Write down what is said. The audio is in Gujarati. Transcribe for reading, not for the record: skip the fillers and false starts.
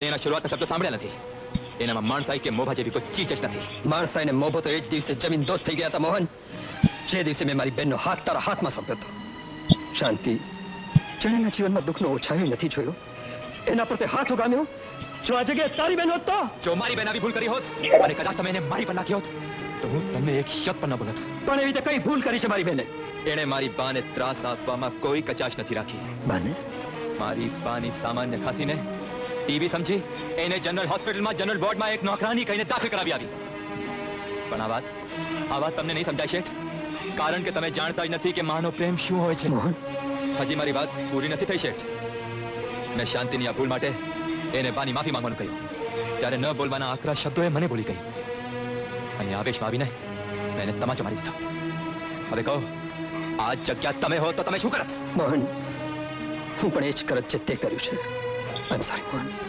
એના શરૂઆતના શબ્દો સાંભળ્યા નથી. એનામાં માણસાઈ કે મોભા જેવી કોઈ ચીજ જ નથી. માણસાઈ ને મોભો તો એક દિવસે જમીન દોસ્ત થઈ ગયા હતા મોહન. જે દિવસે મેં મારી બહેનનો હાથ તારા હાથમાં સોંપ્યો હતો. શાંતિ જેના જીવનમાં દુઃખનો ઓછાયો નથી જોયો એના પર તે હાથ ઉગામ્યો. જો આ જગ્યાએ તારી બહેન હોત તો, જો મારી બેન આવી ભૂલ કરી હોત અને કદાચ તમે એને મારી પર નાખી હોત તો હું તમને એક શબ્દ પણ ન બોલત. પણ એવી રીતે કઈ ભૂલ કરી છે મારી બહેને? એણે મારી બાને ત્રાસ આપવામાં કોઈ કચાશ નથી રાખી. બાને? મારી બાની સામાન્ય ખાસીને ટીવી સમજી એને જનરલ હોસ્પિટલમાં જનરલ વોર્ડમાં એક નોકરાની કહીને દાખલ કરાવી આવી. પણ આ વાત તમને નહીં સમજાય શેઠ, કારણ કે તમે જાણતા જ નથી કે માનો પ્રેમ શું હોય છે. મોહન, હજી મારી વાત પૂરી નથી થઈ શેઠ. મેં શાંતિની આ ભૂલ માટે એને બાની માફી માંગવાનું કહ્યું. ત્યારે ન બોલવાના આકરા શબ્દોએ મને બોલી કહી. અને આવેશમાં આવીને મેં એને તમાચો મારી દીધો. હવે કહો, આ જગ્યા તમે હો તો તમે શું કરત? મોહન, હું પણ એ જ કરત જે તે કર્યું છે. I'm sorry, Mohan.